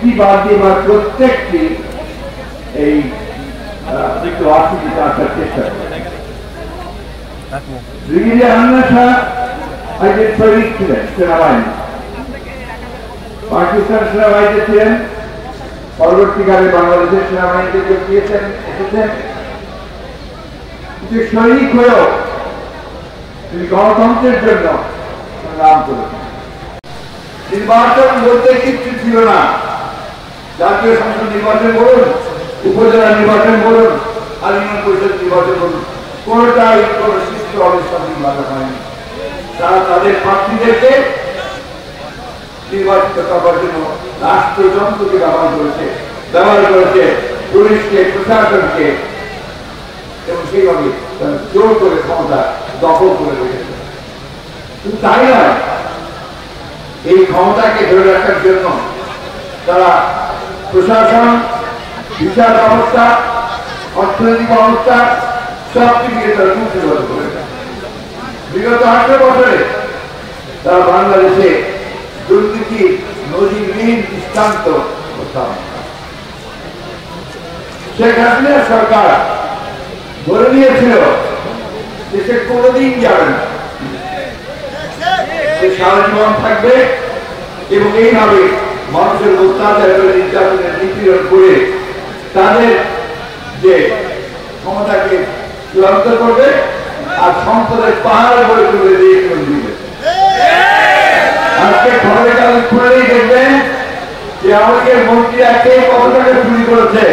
একটি বাদ দিয়ে প্রত্যেকটি এই আসার চেষ্টা করে। ব্রিগেডিয়ার হান্না শাহ আজকে শহীদ ছিলেন সেনাবাহিনী, পাকিস্তান সেনাবাহিনীতে ছিলেন, পরবর্তীকালে বাংলাদেশের সেনাবাহিনীতে যোগ দিয়েছেন, এসেছেন। কিন্তু সৈনিক হয়েও তিনি গণতন্ত্রের জন্য সংগ্রাম করেছেন। নির্বাচন বলতে কিছু ছিল না, জাতীয় সংসদ নির্বাচন বলুন, উপজেলা নির্বাচন বলুন, আর ইউনিয়ন পরিষদ নির্বাচন বলুন, কোনটাই কোন সুস্থ অবস্থান নির্বাচন হয়নি। তারা তাদের প্রার্থীদেরকে নির্বাচিত করার জন্য রাষ্ট্রযন্ত্রকে ব্যবহার করেছে পুলিশকে, প্রশাসনকে, এবং সেইভাবে তারা জোর করে ক্ষমতা দখল করে রেখেছে। কিন্তু তাই নয়, এই ক্ষমতাকে ধরে রাখার জন্য তারা প্রশাসন, বিচার ব্যবস্থা, অর্থনৈতিক ব্যবস্থা সবকিছুকে তারা কুক্ষিগত করে দেয়। বিগত 18 বছরে তারা বাংলাদেশে দুর্নীতির নজিরবিহীন দৃষ্টান্ত স্থাপন করে। শেখ হাসিনা সরকার ধরে নিয়েছিল দেশে কোনদিন যাবে না, সারা জীবন থাকবে এবং এইভাবে মানুষের অত্যাচার এবং নির্যাতনের নিপীড়ন করে তাদের যে ক্ষমতাকে চূড়ান্ত করবে আর সম্পদের পাহাড় গড়ে তুলে দিয়ে দিবে। আজকে খবরের কাগজ খুলেই দেখবেন যে আমাদের মন্ত্রীরা কে কত টাকা চুরি করেছে,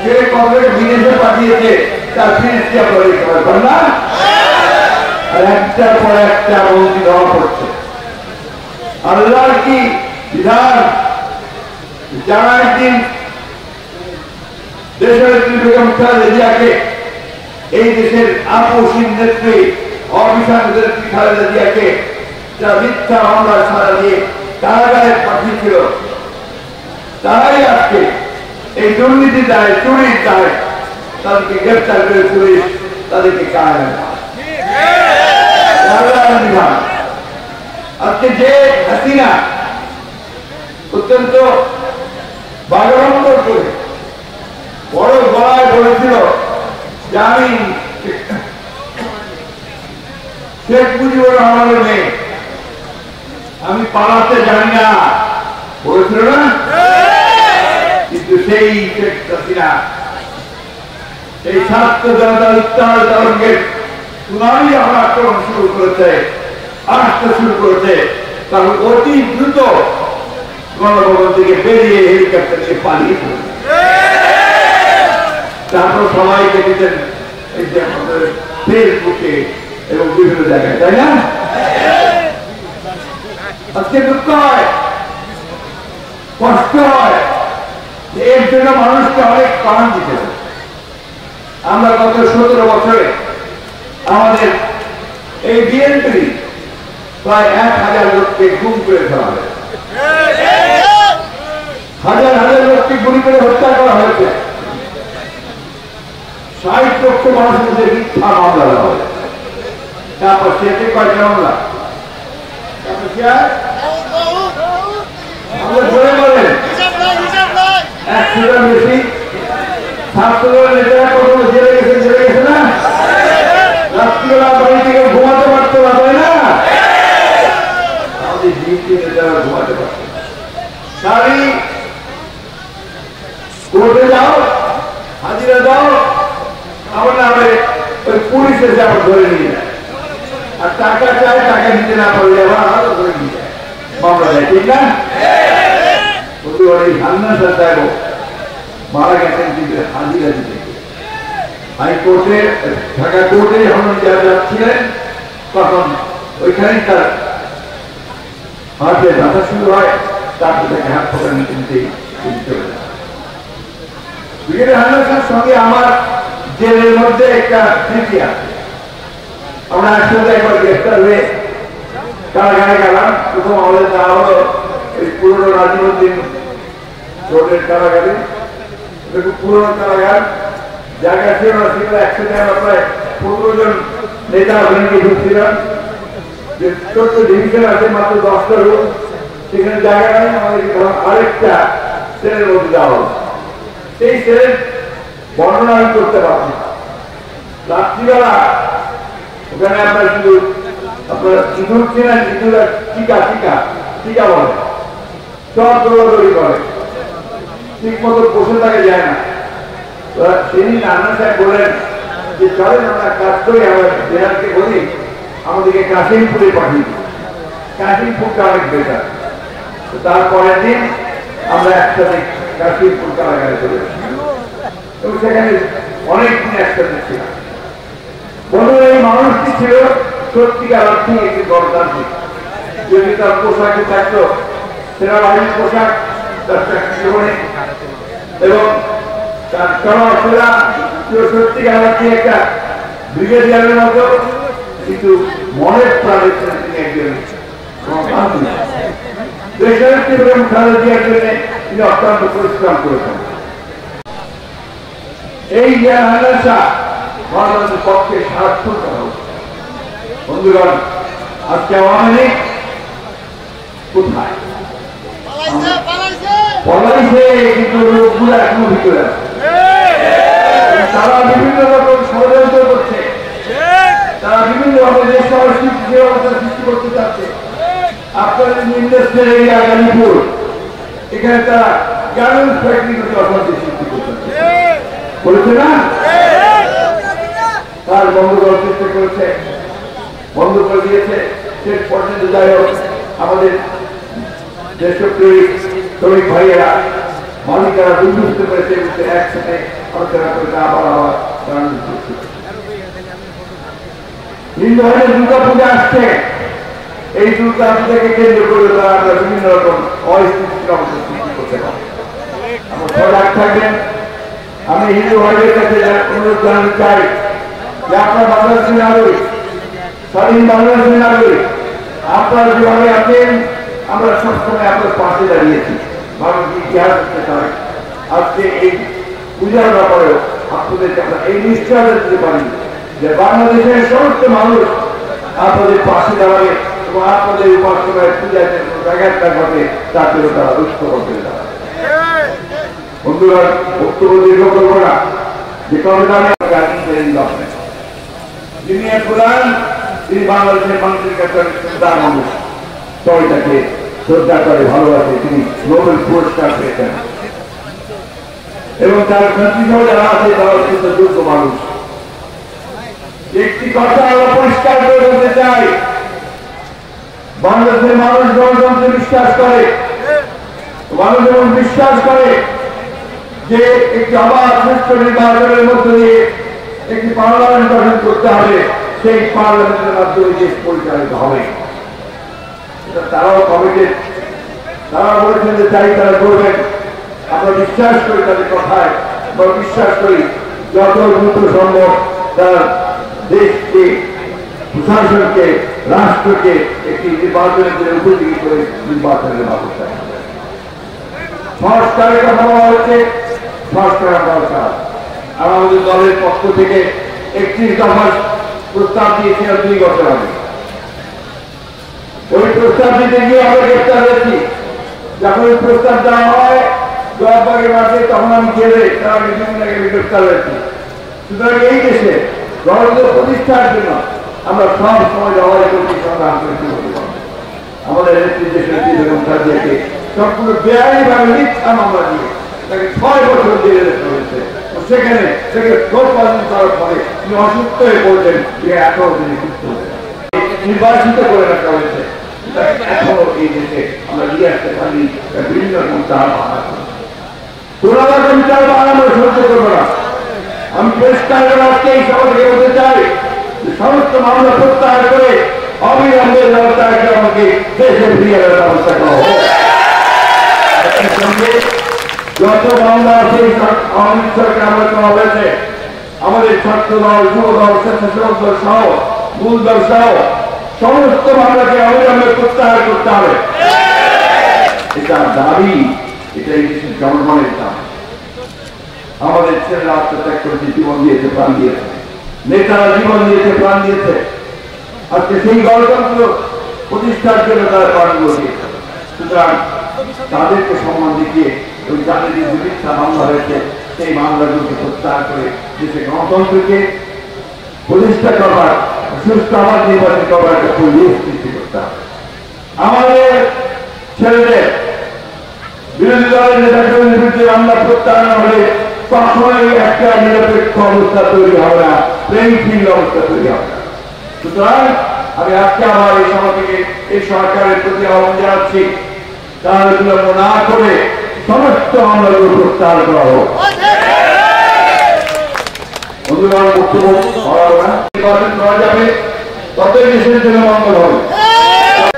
কে কত টাকা বিদেশে পাঠিয়েছে, তার ফিরিস্তি আপনারা দেখতে পারবেন না। আর একটার পর একটা মন্ত্রী ধরা পড়ছে। আল্লাহর কি বিধান, যারা একদিন দেশের বেগম খালেদা জিয়াকে, এই দেশের আপসীন নেত্রী অবিশ্বাস নেত্রী খালেদা জিয়াকে যা মিথ্যা মামলার সাজা দিয়ে কারাগারে পাঠিয়েছিল, তারাই আজকে এই দুর্নীতি দায়, চুরির দায় তাদেরকে গ্রেফতার করে পুলিশ তাদেরকে কারাগারে। আজকে যে হাসিনা অত্যন্ত বাগাড়ম্বর করে বড় গলায় বলেছিল যে আমি শেখ মুজিবুর রহমানের মেয়ে, আমি পালাতে জানি না, বলেছিল না? কিন্তু সেই শেখ হাসিনা এই ছাত্র জনতার উত্তাল তরঙ্গের সুনামি আমার আক্রমণ শুরু করেছে, আসতে শুরু করেছে। কারণ অতি দ্রুত গণভবন থেকে বেরিয়ে হেলিকপ্টার থেকে পালিয়ে পড়েছে। তারপর সবাইকে দিতেন এই যে আমাদের ফেসবুকে এবং বিভিন্ন জায়গায়, তাই না? আজকে দুঃখ হয়, কষ্ট হয়, এর জন্য মানুষকে অনেক প্রাণ দিতে হবে। আমরা গত 17 বছরে আমাদের এই বিএনপি প্রায় 1000 লোককে গুম করে ফেলা হয়েছে, হাজার হাজার লোককে গুলি করে হত্যা করা হয়েছে, 60 লক্ষ মানুষের মধ্যে মিথ্যা মামলা দেওয়া হয়েছে। তারপর সেটি কয়টা মামলা? জোরে বলেন 100 বেশি। ছাত্রদের নেতারা কখনো জেলে গেছে না? রাত্রিবেলা বাড়ি থেকে ঘুমাতে পারতো না, তাই না? আমাদের ডিউটি নেতারা ঘুমাতে পারত। সারি কোর্টে যাও, হাজিরা দাও, আমার নামে ওই পুলিশ এসে আবার ধরে নিয়ে যায়, আর টাকা চায়, টাকা দিতে না পারলে আবার আরো ধরে নিয়ে যায়, মামলা দেয়, ঠিক না? হান্না সাহেব মারা গেছেন কিন্তু হাজিরা দিতে। হাইকোর্টে, ঢাকা কোর্টে যখন যাচ্ছিলেন তখন ওইখানেই তার হাতে ব্যথা শুরু হয়, তারপর তাকে হাত পকড়ে নিতেই চলে যায়। ব্রিগেডিয়ার হান্না সাহেবের সঙ্গে আমার জেলের মধ্যে একটা স্মৃতি আছে। আমরা একসাথে একবার গ্রেফতার হয়ে কারাগারে গেলাম। প্রথম আমাদের যাওয়া হলো এই পুরনো নাজিমুদ্দিন রোডের কারাগারে। খুব পুরনো কারাগার, জায়গা ছিল না, সেখানে একসাথে আমরা প্রায় 15 জন নেতা ওখানে ঢুকছিলাম। যে ছোট্ট ডিভিশন আছে, মাত্র 10টা রুম, সেখানে জায়গা নেই। আমাদের আরেকটা সেলের মধ্যে দেওয়া হলো। সেই সেলের বর্ণনা আমি করতে পারছি না। রাত্রিবেলা ওখানে আপনার শুধু আপনারা ইঁদুর চেনেন, ইঁদুর টিকা টিকা টিকা বলে, সব দৌড়াদৌড়ি করে, ঠিক মতো বসে থাকে যায় না। সেদিন রান্না সাহেব বলেন যে চলেন আমরা কাজ করি, আমরা জেনারেলকে বলি আমাদেরকে কাশিমপুরে পাঠিয়ে দিই, কাশিমপুরটা অনেক বেটার। তারপরের দিন আমরা একসাথে কাশিমপুর কারাগারে চলে আসি এবং সেখানে অনেকদিন একসাথে ছিলাম। বন্ধুরা, এই মানুষটি ছিল সত্যিকার অর্থে একটি গণতান্ত্রিক। যদি তার পোশাকে থাকতো সেনাবাহিনীর পোশাক, তার চাকরি জীবনে এবং তার চলাফেরা ছিল সত্যিকার অর্থে একটা ব্রিগেডিয়ারের মতো, কিন্তু মনের প্রাণে ছিলেন তিনি একজন গণতান্ত্রিক। দেশের খালেদা জিয়ার জন্য তিনি অত্যন্ত পরিশ্রম করেছেন। এই হানাসা গণতন্ত্রের পক্ষে সার্থক করা হচ্ছে। বন্ধুগণ, আজকে আওয়ামী লীগ কোথায় পলাইছে, কিন্তু লোকগুলো এখনো ভিতরে আছে। তারা বিভিন্ন রকম ষড়যন্ত্র করছে, তারা বিভিন্ন ভাবে দেশ সংস্কৃতি অবস্থা সৃষ্টি করতে চাচ্ছে। আপনাদের ইন্ডাস্ট্রিয়াল এরিয়া গাজীপুর, এখানে তারা গার্মেন্টস ফ্যাক্টরি করতে অশান্তি সৃষ্টি করতে বলেছে না, তার বন্ধ করার চেষ্টা করেছে, বন্ধ করে দিয়েছে। শেষ পর্যন্ত যাই হোক আমাদের দেশপ্রেমিক শ্রমিক ভাইয়েরা মালিকারা দুর্বৃত্ত করেছে, একসাথে আলোচনা করে আবার হিন্দু ভাইয়ের দুর্গা পূজা আসছে। এই দুর্গা পূজাকে কেন্দ্র করে তারা বিভিন্ন রকম অস্থিতিশীল অবস্থা সৃষ্টি করতে পারে। আমার সজাগ থাকবেন। আমি হিন্দু ভাইদের কাছে অনুরোধ জানাতে চাই যে আপনার বাংলাদেশের নাগরিক, স্বাধীন বাংলাদেশের নাগরিক, আপনারা যেভাবে আছেন আমরা সবসময় আপনার পাশে দাঁড়িয়েছি। মানুষকে ইতিহাস করতে চাই। আজকে এই পূজার ব্যাপারেও আপনাদেরকে আমরা এই নিশ্চয়তা দিতে পারি যে বাংলাদেশের সমস্ত মানুষ আপনাদের পাশে দাঁড়াবে এবং আপনাদের উপাসনায় পূজায় ব্যাঘাতটা ঘটে তার জন্য তারা দুঃখ করতে দাঁড়াবে। বন্ধুরা, বক্তব্য দীর্ঘ করবো না। যে কর্মদানে যিনি এক প্রধান, তিনি বাংলাদেশের মানুষের কাছে শ্রদ্ধার মানুষ, সবাই তাকে শ্রদ্ধা করে, ভালোবাসে। তিনি নোবেল পুরস্কার পেয়েছেন এবং তার মন্ত্রিসহ যারা আছে তারা অত্যন্ত যোগ্য মানুষ। একটি কথা আমরা পরিষ্কার করে বলতে চাই, বাংলাদেশের মানুষ গণতন্ত্রে বিশ্বাস করে, মানুষ এবং বিশ্বাস করে যে একটি অবাধ সুষ্ঠু নির্বাচনের মধ্য দিয়ে একটি পার্লামেন্ট গঠন করতে হবে, সেই পার্লামেন্টের মাধ্যমে দেশ পরিচালিত হবে। তারাও কমিটেড, তারা বলেছেন যে চাই তারা করবেন। আমরা বিশ্বাস করি তাদের কথায়, আমরা বিশ্বাস করি যত দ্রুত সম্ভব তারা দেশকে, প্রশাসনকে, রাষ্ট্রকে একটি নির্বাচনের জন্য উপযোগী করে নির্বাচনের ব্যবস্থা সংস্কারের কথা বলা হচ্ছে। সংস্কার দরকার। আর আমাদের দলের পক্ষ থেকে 31 দফা প্রস্তাব দিয়েছিল 2 বছর আগে। ওই প্রস্তাব দিতে গিয়ে আমরা গ্রেপ্তার হয়েছি। যখন ওই প্রস্তাব দেওয়া হয় জবাবের মাঠে, তখন আমি গেলে তারা বিভিন্ন জায়গায় গ্রেপ্তার হয়েছি। সুতরাং এই দেশে গণতন্ত্র প্রতিষ্ঠার জন্য আমরা সব সময় লড়াই করছি, সংগ্রাম করেছি। আমাদের নেত্রী দেশের বেগম খালেদাকে সম্পূর্ণ বেআইনিভাবে মিথ্যা মামলা দিয়ে তাকে 6 বছর জেলে রাখা হয়েছে। সেখানে তাকে প্রতিপাদন করার পরে তিনি অসুস্থ হয়ে পড়লেন, এখনো তিনি সুস্থ হয়ে নির্বাচিত করে রাখা হয়েছে। এখনো এই দেশে আমরা নিয়ে আসতে পারি বিভিন্ন রকম চাল বাহানা কোন রকম চাল বাহানা আমরা সহ্য করবো না। আমি পরিষ্কার আজকে এই সভা থেকে বলতে চাই, সমস্ত মামলা প্রত্যাহার করে অবিলম্বে আমাকে দেশে ফিরিয়ে দেওয়ার ব্যবস্থা করা হোক। যত মামলা আছে আওয়ামী সরকার আমরা করা হয়েছে, আমাদের ছাত্র দল, যুব দল, স্বেচ্ছাসেবক দল সহ মূল দল সহ সমস্ত মামলাকে অবিলম্বে প্রত্যাহার করতে হবে। এটা দাবি, এটা এই দেশের জনগণের দাবি। আমাদের ছেলেরা আত্মত্যাগ করেছে, জীবন দিয়েছে, প্রাণ দিয়েছে, নেতারা জীবন দিয়েছে, প্রাণ দিয়েছে। আজকে সেই গণতন্ত্র প্রতিষ্ঠার জন্য তারা প্রাণ দিয়েছে। সুতরাং তাদেরকে সম্মান দেখিয়ে ওই যাদের যে মিথ্যা মামলা হয়েছে সেই মামলাগুলোকে প্রত্যাহার করে দেশে গণতন্ত্রকে প্রতিষ্ঠা করবার, সুস্থ আবার নির্বাচন করবার একটা পরিবেশ সৃষ্টি করতে হবে। আমাদের ছেলেদের বিরোধী দলের নেতাকর্মীদের বিরুদ্ধে মামলা প্রত্যাহার হলে কখনোই একটা নিরপেক্ষ অবস্থা তৈরি হবে না, প্লেইং অবস্থা তৈরি হবে না। সুতরাং আমি আজকে আমার এই সভা থেকে এই সরকারের প্রতি আহ্বান জানাচ্ছি, তাহলে বিলম্ব না করে সমস্ত মামলাগুলো প্রত্যাহার করা হোক। বন্ধুগণ, বক্তব্য নির্বাচন করা যাবে, ততই দেশের জন্য মঙ্গল হবে।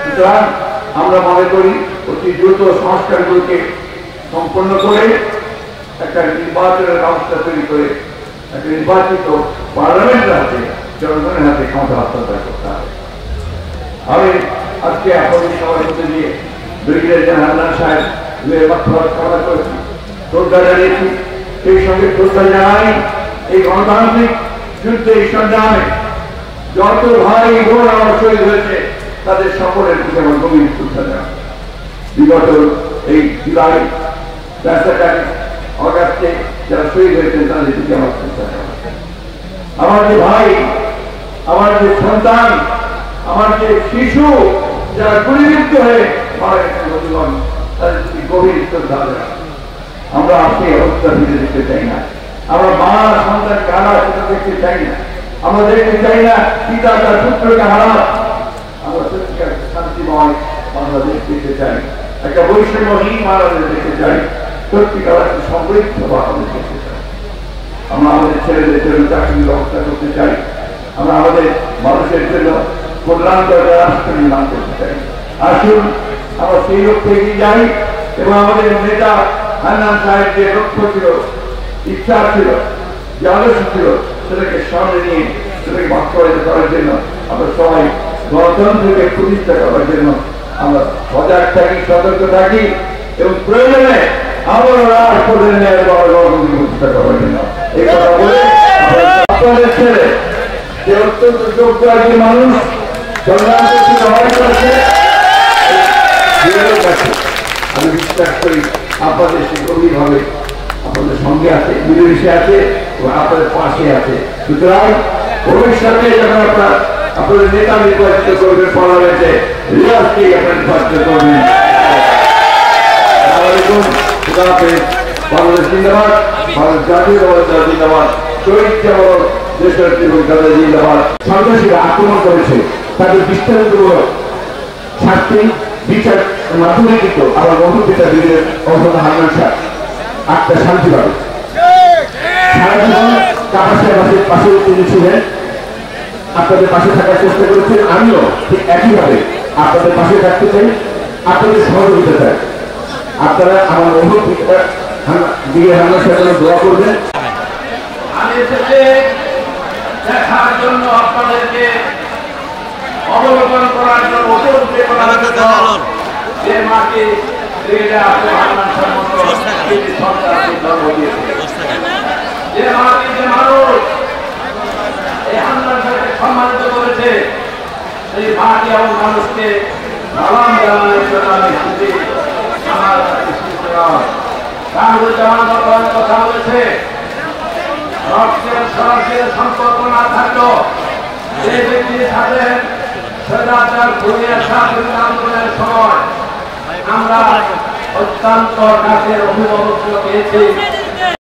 সুতরাং আমরা মনে করি অতি দ্রুত সংস্কারগুলোকে সম্পন্ন করে একটা নির্বাচনের ব্যবস্থা তৈরি করে একটা নির্বাচিত পার্লামেন্টের হাতে, জনগণের হাতে ক্ষমতা হস্তান্তর করতে হবে। আমি আজকে আপনাদের সবার মধ্যে দিয়ে ব্রিগেডিয়ার জেনারেল হান্নান সাহেব কামনা করেছি, শ্রদ্ধা জানিয়েছি। সেই সঙ্গে শ্রদ্ধা জানাই এই গণতান্ত্রিক যুদ্ধে এই সংগ্রামে যত ভাই বোন আমার শহীদ হয়েছে তাদের সকলের প্রতি আমার গভীর শ্রদ্ধা জানাই। বিগত এই জুলাই, অগাস্টে যারা শহীদ হয়েছেন তাদের প্রতি আমার শ্রদ্ধা জানাই। আমার যে ভাই, আমার যে সন্তান, আমার যে শিশু যারা গুলিবিদ্ধ হয়ে মারা গেছেন, বন্ধুগণ, তাদের প্রতি গভীর শ্রদ্ধা জানাই। আমরা সেই অবস্থা ফিরে দেখতে চাই না। আমরা মা সন্তান কারা সেটা দেখতে চাই না। আমরা দেখতে চাই না পিতা তার পুত্রকে হারান। আমরা সত্যিকার শান্তিময় বাংলাদেশ দেখতে চাই, একটা বৈষম্যহীন বাংলাদেশ দেখতে চাই, সত্যিকার একটা সমৃদ্ধ বাংলাদেশ দেখতে চাই। আমরা আমাদের ছেলেদের জন্য চাকরির ব্যবস্থা করতে চাই। আমরা আমাদের মানুষের জন্য কল্যাণকর রাষ্ট্র নির্মাণ করতে চাই। আসুন আমরা সেই লক্ষ্যে এগিয়ে যাই এবং আমাদের নেতা হান্নান সাহেব যে লক্ষ্য ছিল, ইচ্ছা ছিল, যে আদর্শ ছিল, সেটাকে সামনে নিয়ে সেটাকে বাস্তবায়িত করার জন্য আমরা সবাই গণতন্ত্রকে প্রতিষ্ঠা করার জন্য আমরা সজাগ থাকি, সতর্ক থাকি এবং প্রয়োজনে আমরা রাষ্ট্রের ন্যায় গণতন্ত্রকে প্রতিষ্ঠা করার জন্য এই কথা বলে আপনাদের ছেলে যে অত্যন্ত যোগ্য একজন মানুষ আমি বিশ্বাস করি আপনাদের সে গভীরভাবে আপনাদের সঙ্গে আছে, মিলেমিশে আছে এবং আপনাদের পাশে আছে। সুতরাং ভবিষ্যতে যখন আপনাদের নেতা নির্বাচিত করবেন পার্লামেন্টে, রিয়াজকেই আপনারা নির্বাচিত করবেন। বাংলাদেশ জিন্দাবাদ, বাংলাদেশ জাতীয়তাবাদ জিন্দাবাদ, শহীদ জওয়ান দেশের জিন্দাবাদ। সন্ত্রাসীরা আক্রমণ করেছে, তাদের বিস্তারিতমূলক শাস্তি বিচার মাধ্যমে কিন্তু আমার বন্ধু পিতা বীরের অবস্থা হান্নান সাহেব আত্মা শান্তি পাবে। সারা জীবন কাপাসিয়াবাসীর পাশে তিনি ছিলেন, আপনাদের পাশে থাকার চেষ্টা করেছেন। আমিও ঠিক একইভাবে আপনাদের পাশে থাকতে চাই, আপনাদের সহযোগিতা চাই। আপনারা আমার বন্ধু পিতা বীরের হান্নান সাহেবের দোয়া করবেন। আমি এসেছি দেখার জন্য, আপনাদেরকে অবলোকন করার জন্য, যে মাকে যে মাকে যে মানুষ এই হান্নান সাহেবকে সম্মানিত করেছে, সেই মাকে এবং মানুষকে সালাম জানানোর জন্য আমি এসেছি। আমার কথা বলেছে, রক্তের সরাসরি সম্পর্ক না থাকলেও যে ব্যক্তির সাথে স্বৈরাচার ঘুরিয়ে আন্দোলনের সময় আমরা অত্যন্ত কাছের অভিভাবক পেয়েছি।